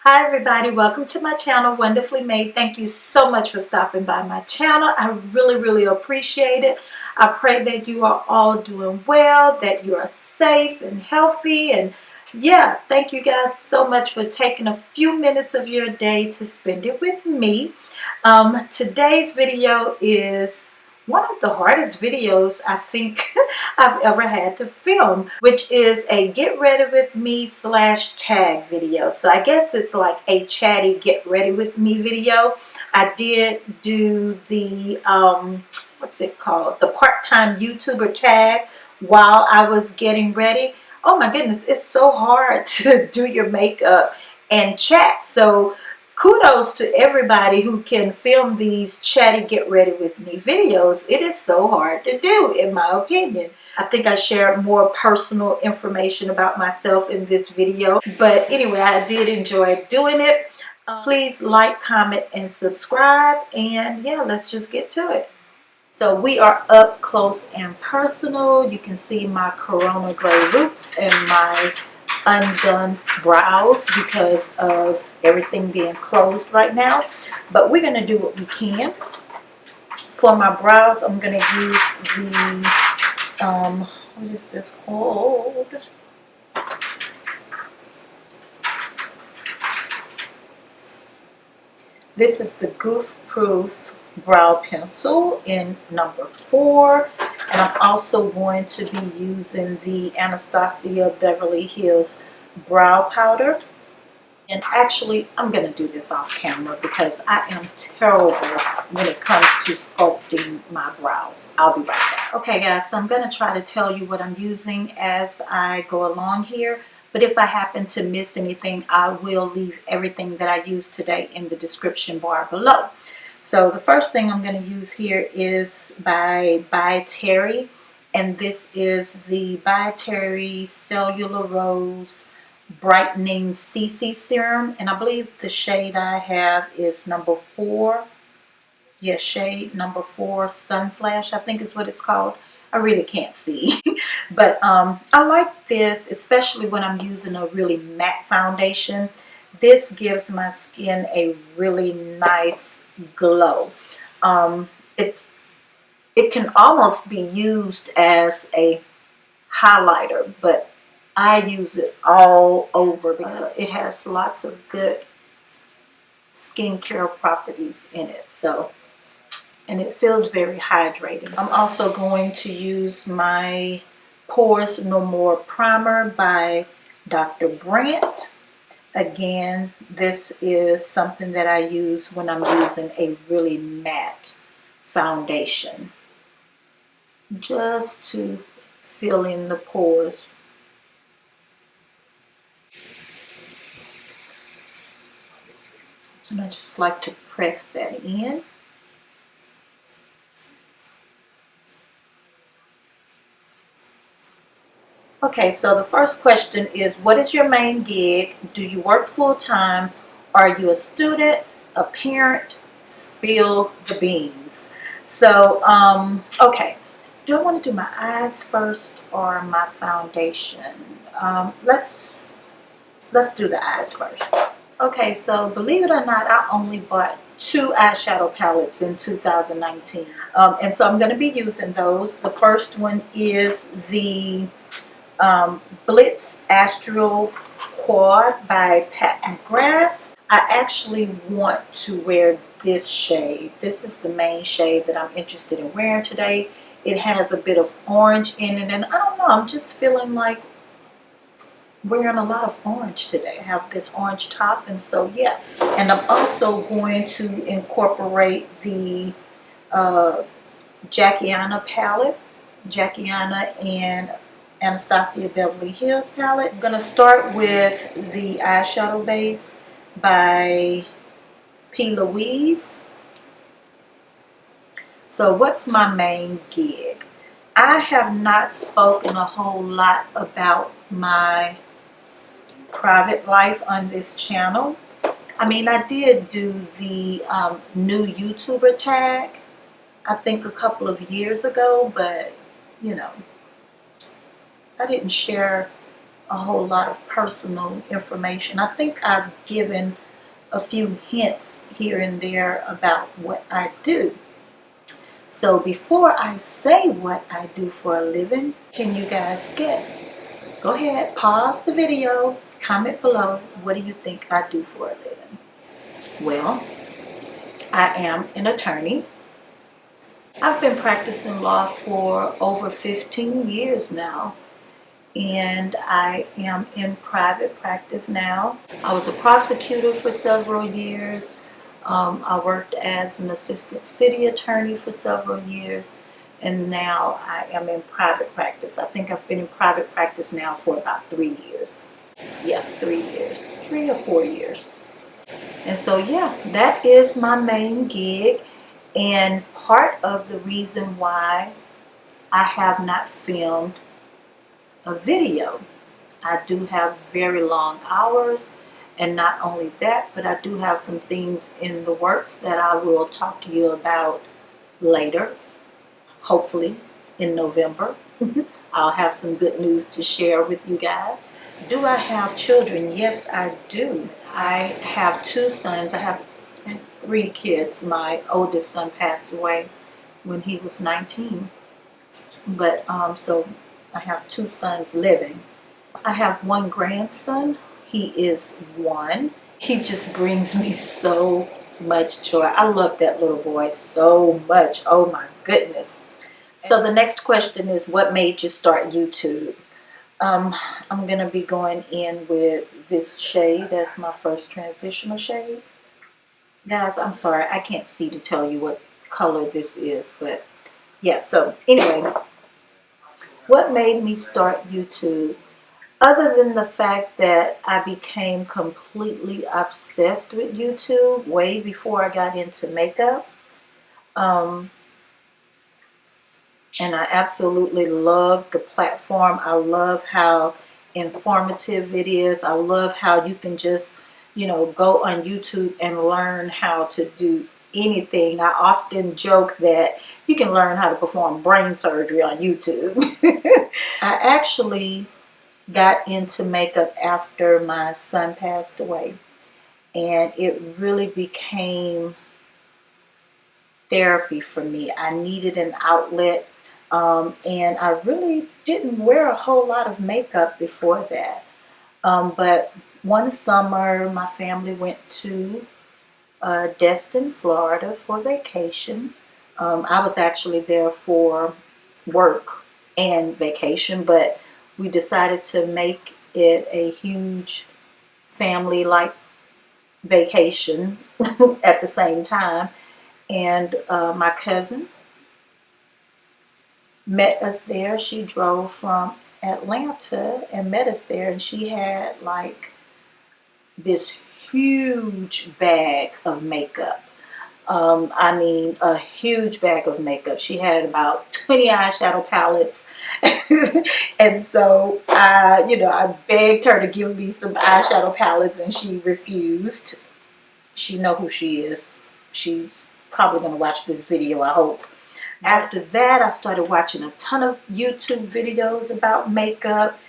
Hi everybody, welcome to my channel, Wonderfully Made. Thank you so much for stopping by my channel. I really appreciate it. I pray that you are all doing well, that you are safe and healthy, and yeah, thank you guys so much for taking a few minutes of your day to spend it with me. Today's video is one of the hardest videos I think I've ever had to film, which is a get ready with me / tag video. So I guess it's like a chatty get ready with me video. I did do the what's it called, the part-time YouTuber tag while I was getting ready. Oh my goodness, it's so hard to do your makeup and chat. So kudos to everybody who can film these chatty get ready with me videos. It is so hard to do, in my opinion. I think I shared more personal information about myself in this video, but anyway, I did enjoy doing it. Please like, comment, and subscribe, and yeah, let's just get to it. So we are up close and personal. You can see my Corona gray roots and my undone brows because of everything being closed right now. But we're going to do what we can. For my brows, I'm going to use the, what is this called? This is the Goof Proof Brow Pencil in number 4. And I'm also going to be using the Anastasia Beverly Hills Brow Powder. And actually, I'm going to do this off camera because I am terrible when it comes to sculpting my brows. I'll be right back. Okay, guys, so I'm going to try to tell you what I'm using as I go along here. But if I happen to miss anything, I will leave everything that I used today in the description bar below. So the first thing I'm going to use here is by Terry. And this is the by Terry Cellular Rose Brightening CC Serum. And I believe the shade I have is number 4. Yes, shade number 4, Sunflash, I think is what it's called. I really can't see. But I like this, especially when I'm using a really matte foundation. This gives my skin a really nice glow. It can almost be used as a highlighter, but I use it all over because it has lots of good skincare properties in it. So, and it feels very hydrating. I'm also going to use my Pores No More Primer by Dr. Brandt. Again, this is something that I use when I'm using a really matte foundation, just to fill in the pores. And I just like to press that in. Okay, so the first question is, what is your main gig? Do you work full-time? Are you a student, a parent? Spill the beans. So, okay. Do I want to do my eyes first or my foundation? Let's do the eyes first. Okay, so believe it or not, I only bought 2 eyeshadow palettes in 2019. And so I'm going to be using those. The first one is the Blitz Astral Quad by Pat McGrath. I actually want to wear this shade. This is the main shade that I'm interested in wearing today. It has a bit of orange in it, and I don't know, I'm just feeling like wearing a lot of orange today. I have this orange top, and so yeah. And I'm also going to incorporate the Jackiana palette, Jackiana and Anastasia Beverly Hills palette. I'm going to start with the eyeshadow base by P. Louise. So what's my main gig? I have not spoken a whole lot about my private life on this channel. I mean, I did do the new YouTuber tag, I think a couple of years ago, but you know, I didn't share a whole lot of personal information. I think I've given a few hints here and there about what I do. So before I say what I do for a living, can you guys guess? Go ahead, pause the video, comment below, what do you think I do for a living? Well, I am an attorney. I've been practicing law for over 15 years now, and I am in private practice now. I was a prosecutor for several years. I worked as an assistant city attorney for several years, and now I am in private practice. I think I've been in private practice now for about 3 years. Yeah, 3 years, 3 or 4 years. And so, yeah, that is my main gig, and part of the reason why I have not filmed a video. I do have very long hours, and not only that, but I do have some things in the works that I will talk to you about later, hopefully in November. I'll have some good news to share with you guys. Do I have children? Yes, I do. I have 2 sons. I have 3 kids. My oldest son passed away when he was 19. But so I have 2 sons living. I have 1 grandson. He is 1. He just brings me so much joy. I love that little boy so much. Oh my goodness. So the next question is, what made you start YouTube? I'm going to be going in with this shade as my first transitional shade. Guys, I'm sorry, I can't see to tell you what color this is, but yeah, so anyway, what made me start YouTube? Other than the fact that I became completely obsessed with YouTube way before I got into makeup. And I absolutely love the platform. I love how informative it is. I love how you can just, go on YouTube and learn how to do anything. I often joke that you can learn how to perform brain surgery on YouTube. I actually got into makeup after my son passed away, and it really became therapy for me. I needed an outlet, and I really didn't wear a whole lot of makeup before that. But one summer, my family went to Destin, Florida for vacation. I was actually there for work and vacation, but we decided to make it a huge family-like vacation at the same time. And my cousin met us there. She drove from Atlanta and met us there, and she had like this huge bag of makeup. I mean, a huge bag of makeup. She had about 20 eyeshadow palettes. And so I begged her to give me some eyeshadow palettes, and she refused. She know who she is. She's probably going to watch this video, I hope. After that, I started watching a ton of YouTube videos about makeup,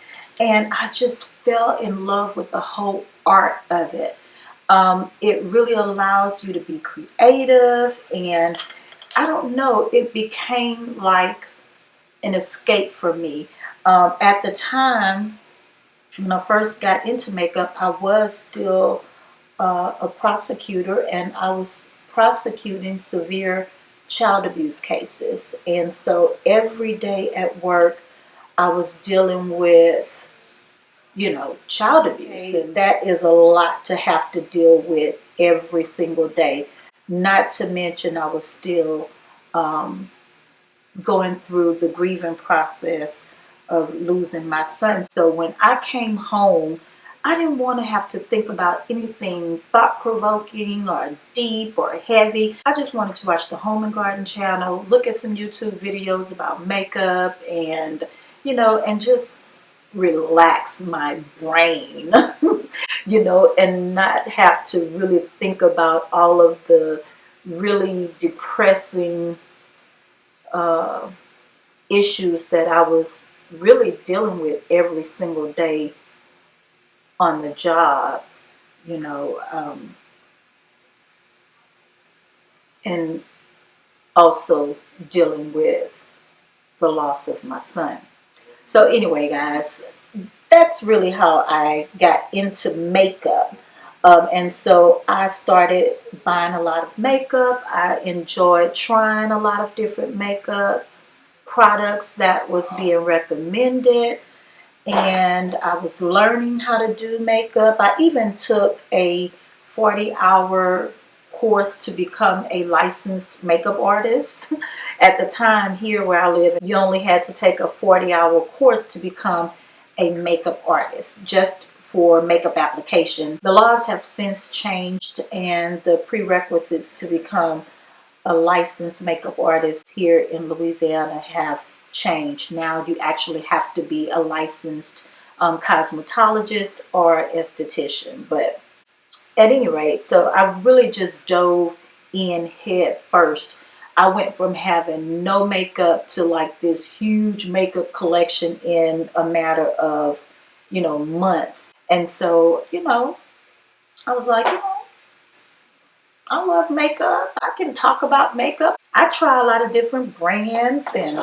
and I just fell in love with the whole art of it. It really allows you to be creative, and I don't know, it became like an escape for me. At the time, when I first got into makeup, I was still a prosecutor, and I was prosecuting severe child abuse cases. And so every day at work, I was dealing with child abuse. And that is a lot to have to deal with every single day. Not to mention, I was still going through the grieving process of losing my son. So when I came home, I didn't want to have to think about anything thought-provoking or deep or heavy. I just wanted to watch the Home and Garden channel, look at some YouTube videos about makeup, and and just relax my brain, and not have to really think about all of the really depressing issues that I was really dealing with every single day on the job, and also dealing with the loss of my son. So anyway, guys, that's really how I got into makeup. And so I started buying a lot of makeup. I enjoyed trying a lot of different makeup products that was being recommended. And I was learning how to do makeup. I even took a 40-hour course to become a licensed makeup artist. At the time here where I live, you only had to take a 40-hour course to become a makeup artist, just for makeup application. The laws have since changed, and the prerequisites to become a licensed makeup artist here in Louisiana have changed. Now you actually have to be a licensed cosmetologist or esthetician. But at any rate, so I really just dove in head first. I went from having no makeup to like this huge makeup collection in a matter of, months. And so, I was like, I love makeup. I can talk about makeup. I try a lot of different brands and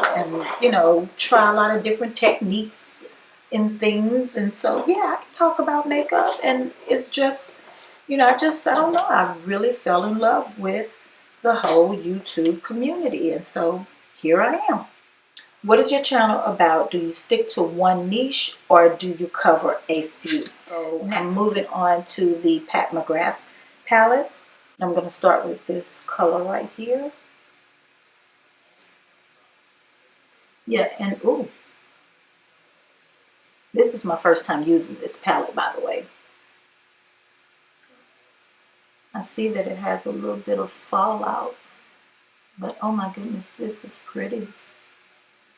try a lot of different techniques and things. And so, yeah, I can talk about makeup. And it's just, I don't know. I really fell in love with the whole YouTube community. And so here I am. What is your channel about? Do you stick to one niche or do you cover a few? So I'm moving on to the Pat McGrath palette. I'm going to start with this color right here. Yeah, and ooh, this is my first time using this palette, by the way. I see that it has a little bit of fallout, but oh my goodness, this is pretty.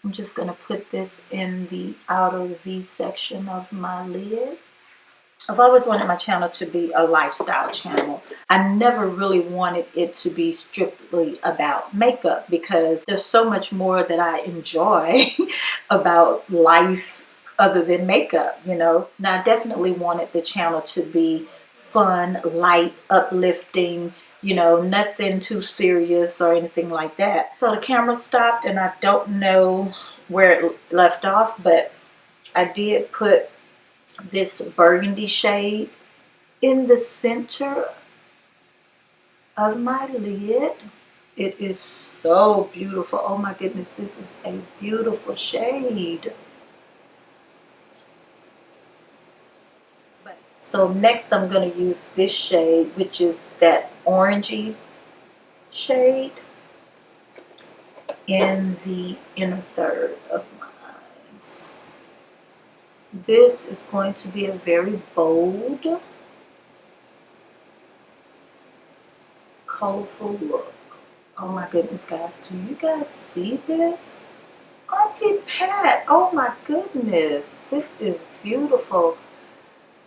I'm just going to put this in the outer V section of my lid. I've always wanted my channel to be a lifestyle channel. I never really wanted it to be strictly about makeup because there's so much more that I enjoy about life other than makeup, Now, I definitely wanted the channel to be fun, light, uplifting, nothing too serious or anything like that. So the camera stopped and I don't know where it left off, but I did put this burgundy shade in the center of my lid. It is so beautiful. Oh my goodness, this is a beautiful shade. So next I'm going to use this shade, which is that orangey shade, in the inner third of my eyes. This is going to be a very bold, colorful look. Oh my goodness, guys, do you guys see this? Auntie Pat, oh my goodness, this is beautiful.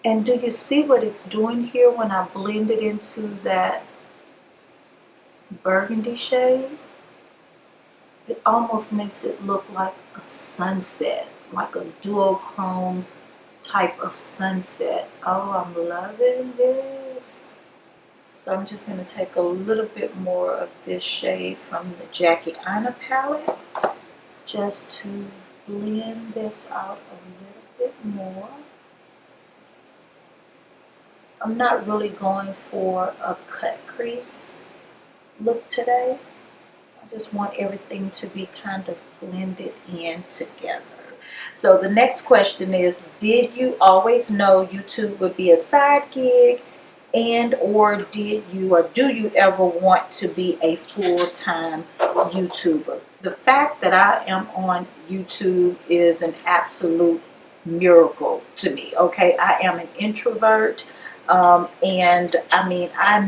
And do you see what it's doing here when I blend it into that burgundy shade? It almost makes it look like a sunset, like a duochrome type of sunset. Oh, I'm loving this. So I'm just going to take a little bit more of this shade from the Jackie Aina palette just to blend this out a little bit more. I'm not really going for a cut crease look today. I just want everything to be kind of blended in together. So the next question is, did you always know YouTube would be a side gig, and or do you ever want to be a full-time YouTuber? The fact that I am on YouTube is an absolute miracle to me, okay? I am an introvert, and I mean, I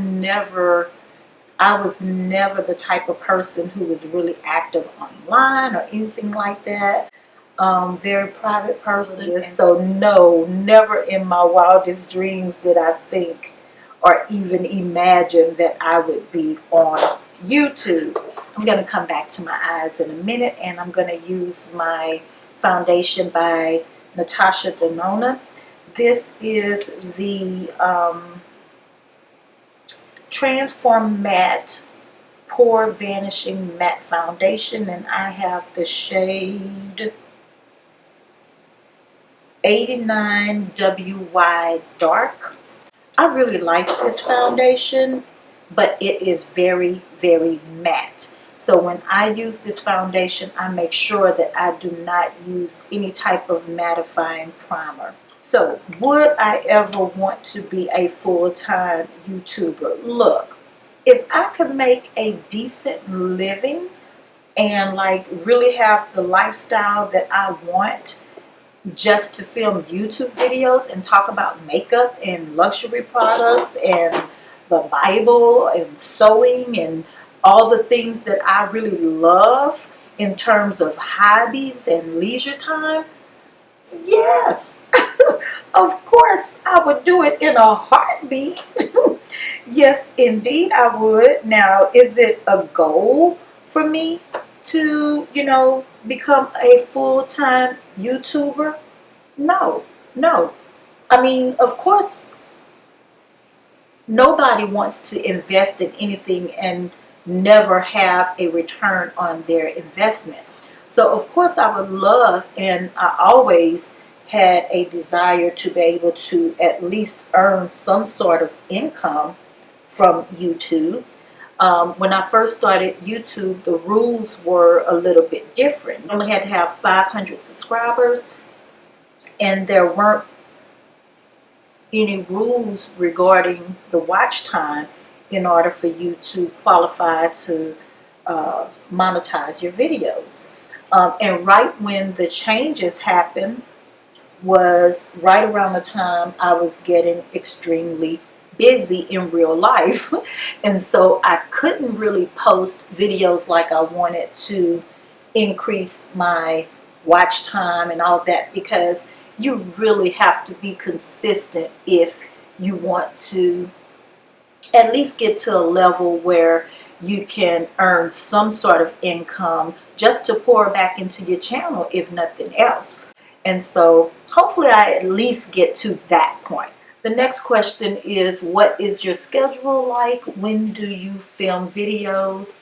was never the type of person who was really active online or anything like that. Very private person. So no, never in my wildest dreams did I think or even imagine that I would be on YouTube. I'm going to come back to my eyes in a minute, and I'm going to use my foundation by Natasha Denona. This is the Transform Matte Pore Vanishing Matte Foundation, and I have the shade 89 WY Dark. I really like this foundation, but it is very, very matte. So when I use this foundation, I make sure that I do not use any type of mattifying primer. So would I ever want to be a full-time YouTuber? Look, if I could make a decent living and like really have the lifestyle that I want, just to film YouTube videos and talk about makeup and luxury products and the Bible and sewing and all the things that I really love in terms of hobbies and leisure time, yes, of course I would do it in a heartbeat. Yes, indeed I would. Now, is it a goal for me to, become a full-time YouTuber? No, no. I mean, of course, nobody wants to invest in anything and never have a return on their investment. So, of course, I would love, and I always had a desire to be able to at least earn some sort of income from YouTube. When I first started YouTube, the rules were a little bit different. You only had to have 500 subscribers, and there weren't any rules regarding the watch time in order for you to qualify to monetize your videos. And right when the changes happened was right around the time I was getting extremely busy in real life. And so I couldn't really post videos like I wanted to increase my watch time and all that, because you really have to be consistent if you want to at least get to a level where you can earn some sort of income just to pour back into your channel, if nothing else. And so hopefully I at least get to that point. The next question is, what is your schedule like? When do you film videos?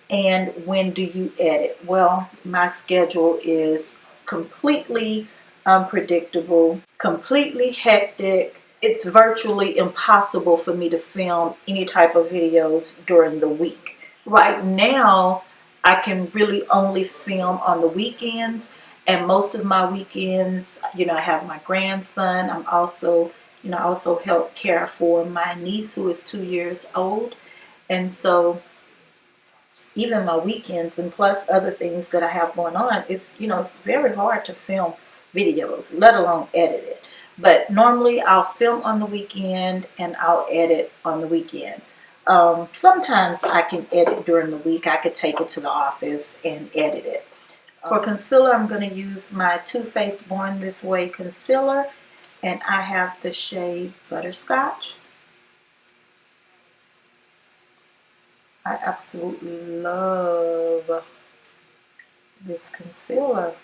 And when do you edit? Well, my schedule is completely unpredictable, completely hectic. It's virtually impossible for me to film any type of videos during the week. Right now, I can really only film on the weekends, and most of my weekends, I have my grandson. I'm also, also help care for my niece who is 2 years old. And so even my weekends and plus other things that I have going on, it's very hard to film videos, let alone edit it. But normally I'll film on the weekend and I'll edit on the weekend. Sometimes I can edit during the week. I could take it to the office and edit it. For concealer, I'm going to use my Too Faced Born This Way concealer, and I have the shade Butterscotch. I absolutely love this concealer.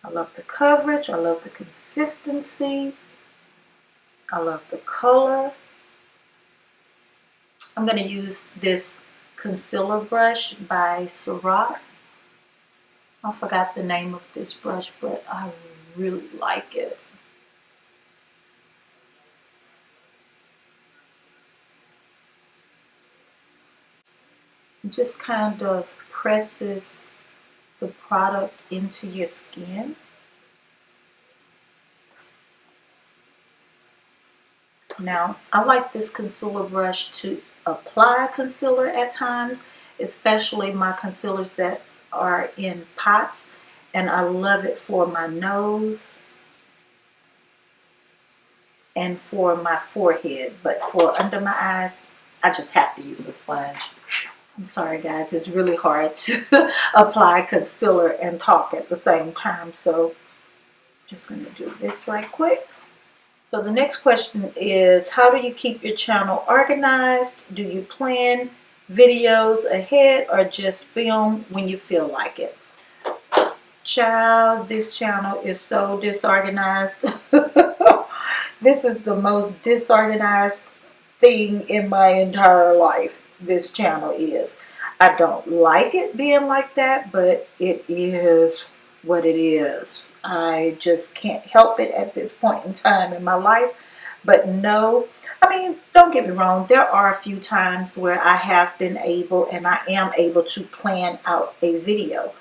I love the coverage. I love the consistency. I love the color. I'm going to use this concealer brush by Surratt. I forgot the name of this brush, but I really like it. It just kind of presses the product into your skin. Now, I like this concealer brush to apply concealer at times, especially my concealers that are in pots, and I love it for my nose and for my forehead, but for under my eyes, I just have to use a sponge. I'm sorry guys, it's really hard to apply concealer and talk at the same time, so I'm just going to do this right quick. So the next question is, how do you keep your channel organized? Do you plan videos ahead or just film when you feel like it. Child, this channel is so disorganized. This is the most disorganized thing in my entire life. This channel is. I don't like it being like that, but it is what it is. I just can't help it at this point in time in my life. But no, I mean, don't get me wrong. There are a few times where I have been able and I am able to plan out a video.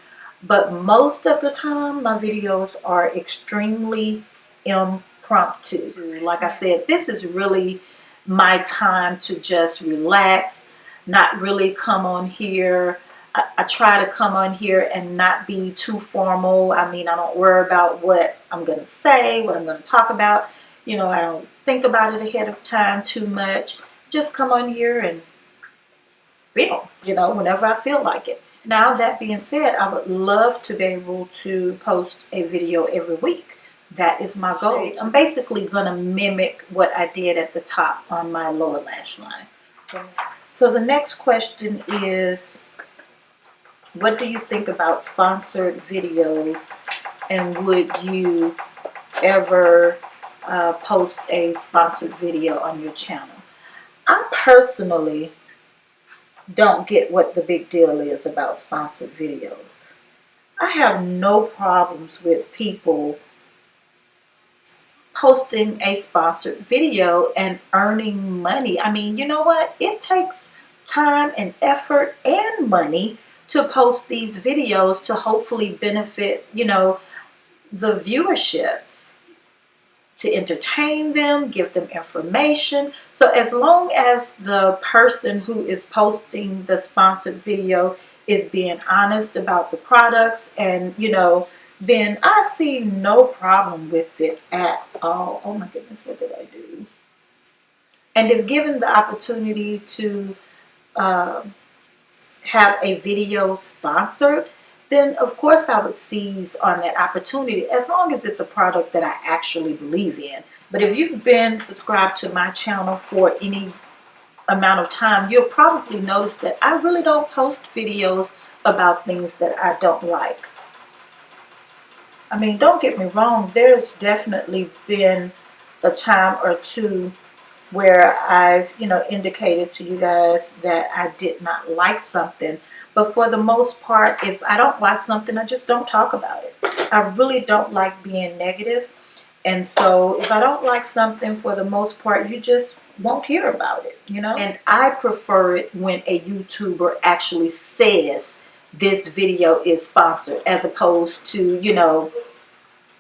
But most of the time, my videos are extremely impromptu. Like I said, this is really my time to just relax, not really come on here. I try to come on here and not be too formal. I mean, I don't worry about what I'm going to say, what I'm going to talk about. You know, I don't think about it ahead of time too much. Just come on here and film, you know, whenever I feel like it. Now, that being said, I would love to be able to post a video every week. That is my goal. I'm basically going to mimic what I did at the top on my lower lash line. So the next question is, what do you think about sponsored videos, and would you ever post a sponsored video on your channel? I personally don't get what the big deal is about sponsored videos. I have no problems with people posting a sponsored video and earning money. I mean, you know what? It takes time and effort and money to post these videos to hopefully benefit, you know, the viewership, to entertain them, give them information. So as long as the person who is posting the sponsored video is being honest about the products, and you know, then I see no problem with it at all. Oh my goodness, what did I do? And if given the opportunity to have a video sponsored, then of course I would seize on that opportunity, as long as it's a product that I actually believe in. But if you've been subscribed to my channel for any amount of time, you'll probably notice that I really don't post videos about things that I don't like. I mean, don't get me wrong, there's definitely been a time or two where I've, you know, indicated to you guys that I did not like something. But for the most part, if I don't like something, I just don't talk about it. I really don't like being negative. And so if I don't like something, for the most part, you just won't hear about it, you know? And I prefer it when a YouTuber actually says this video is sponsored, as opposed to, you know,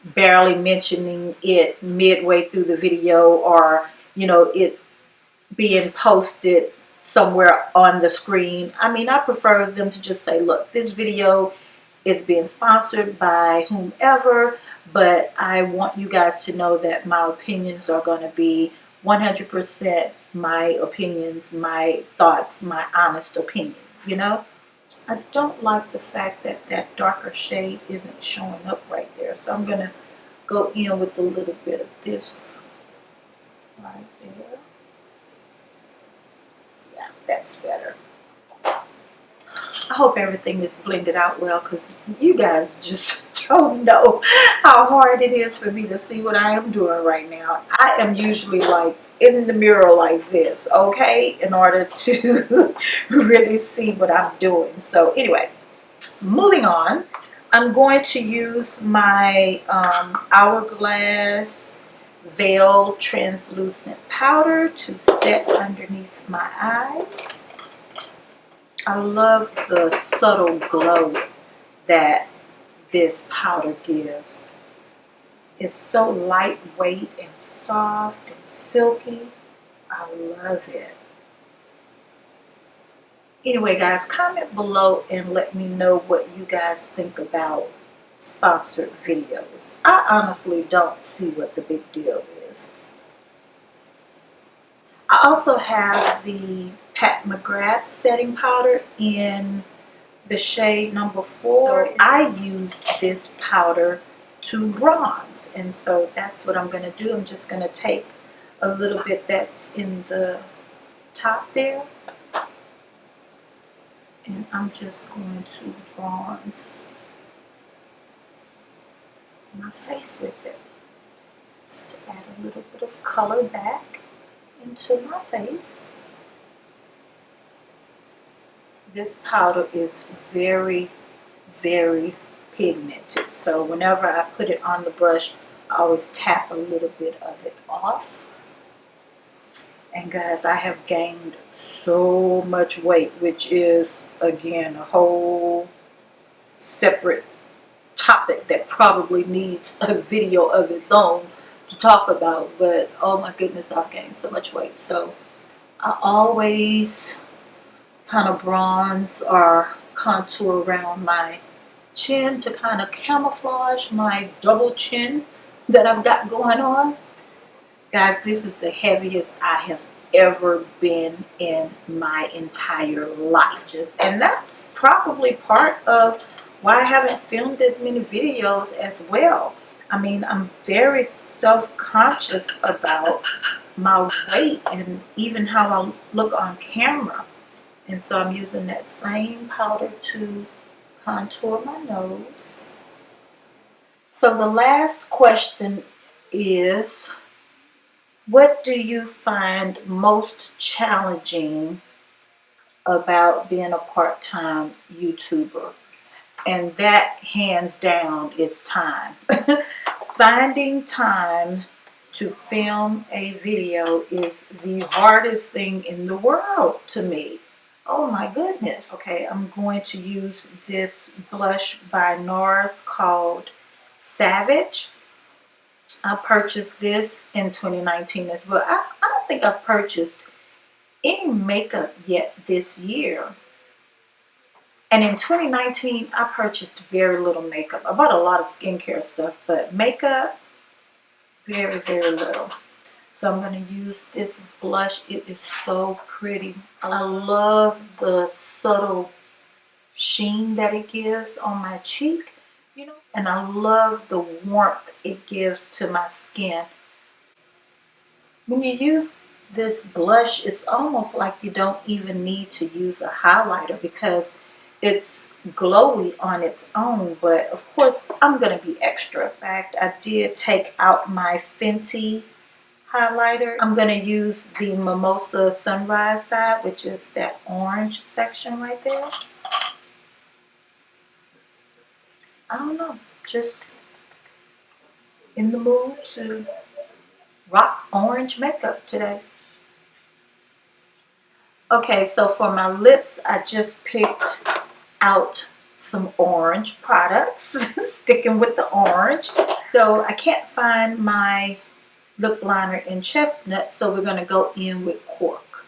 barely mentioning it midway through the video, or, you know, it being posted somewhere on the screen. I mean, I prefer them to just say, look, this video is being sponsored by whomever, but I want you guys to know that my opinions are going to be 100% my opinions, my thoughts, my honest opinion, you know? I don't like the fact that that darker shade isn't showing up right there, so I'm going to go in with a little bit of this right there. Yeah, that's better. I hope everything is blended out well, because you guys just don't know how hard it is for me to see what I am doing right now. I am usually like in the mirror like this, okay, in order to really see what I'm doing. So anyway, moving on, I'm going to use my Hourglass Veil translucent powder to set underneath my eyes. I love the subtle glow that this powder gives. It's so lightweight and soft and silky. I love it. Anyway, guys, comment below and let me know what you guys think about sponsored videos. I honestly don't see what the big deal is. I also have the Pat McGrath setting powder in the shade number 4. So I use this powder to bronze, and so that's what I'm going to do. I'm just going to take a little bit that's in the top there, And I'm just going to bronze my face with it, just to add a little bit of color back into my face. This powder is very, very pigmented, so whenever I put it on the brush, I always tap a little bit of it off. And guys, I have gained so much weight, which is again a whole separate topic that probably needs a video of its own to talk about. But oh my goodness, I've gained so much weight. So I always kind of bronze or contour around my chin to kind of camouflage my double chin that I've got going on. Guys, this is the heaviest I have ever been in my entire life. And that's probably part of why I haven't filmed as many videos as well. I mean, I'm very self-conscious about my weight and even how I look on camera. And so I'm using that same powder to contour my nose. So the last question is, what do you find most challenging about being a part-time YouTuber? And that, hands down, is time. Finding time to film a video is the hardest thing in the world to me. Oh my goodness. Okay, I'm going to use this blush by NARS called Savage. I purchased this in 2019 as well. I don't think I've purchased any makeup yet this year. And in 2019, I purchased very little makeup. I bought a lot of skincare stuff, but makeup, very, very little. So I'm going to use this blush. It is so pretty. I love the subtle sheen that it gives on my cheek, you know, and I love the warmth it gives to my skin. When you use this blush, it's almost like you don't even need to use a highlighter because it's glowy on its own. But of course, I'm going to be extra. In fact, I did take out my Fenty highlighter. I'm going to use the Mimosa Sunrise side, which is that orange section right there. I don't know, just in the mood to rock orange makeup today. Okay, so for my lips, I just picked out some orange products, sticking with the orange. So I can't find my lip liner in Chestnut, so we're going to go in with Cork,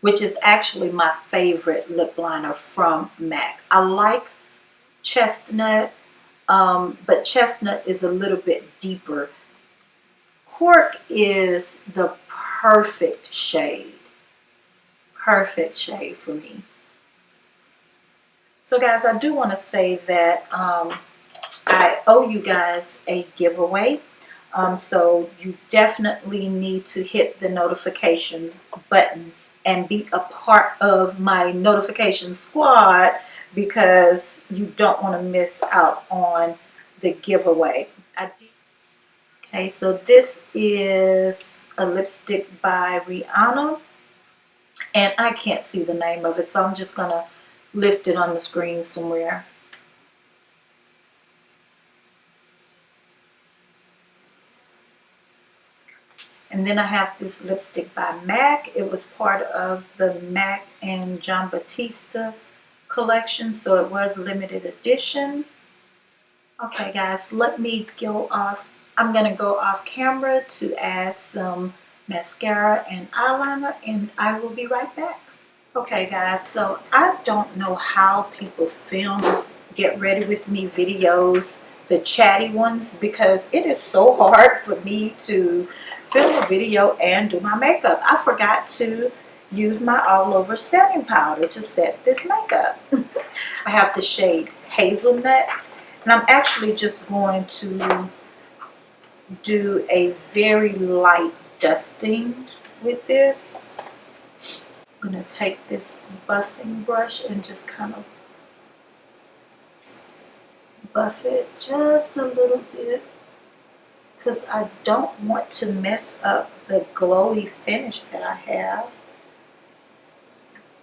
which is actually my favorite lip liner from MAC. I like Chestnut, but Chestnut is a little bit deeper. Cork is the perfect shade for me. So guys, I do want to say that I owe you guys a giveaway. So you definitely need to hit the notification button and be a part of my notification squad, because you don't want to miss out on the giveaway. Okay, so this is a lipstick by Rihanna, and I can't see the name of it, so I'm just going to list it on the screen somewhere. And then I have this lipstick by MAC. It was part of the MAC and John Batista collection, so it was limited edition. Okay guys, let me go off. I'm going to go off camera to add some mascara and eyeliner, and I will be right back. Okay guys, so I don't know how people film get ready with me videos, the chatty ones, because it is so hard for me to film a video and do my makeup. I forgot to use my all over setting powder to set this makeup. I have the shade Hazelnut, and I'm actually just going to do a very light dusting with this. I'm I'm going to take this buffing brush and just kind of buff it just a little bit, because I don't want to mess up the glowy finish that I have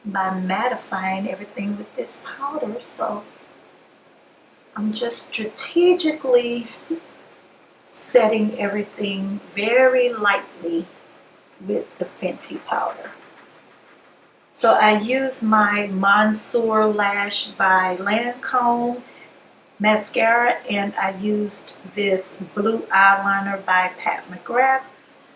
by mattifying everything with this powder. So I'm just strategically setting everything very lightly with the Fenty powder. So I use my Monsieur Lash by Lancome mascara, and I used this blue eyeliner by Pat McGrath.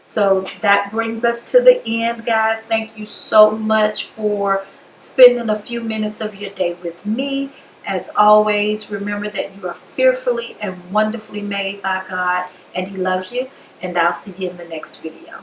So that brings us to the end, guys. Thank you so much for spending a few minutes of your day with me. As always, remember that you are fearfully and wonderfully made by God, and He loves you. And I'll see you in the next video.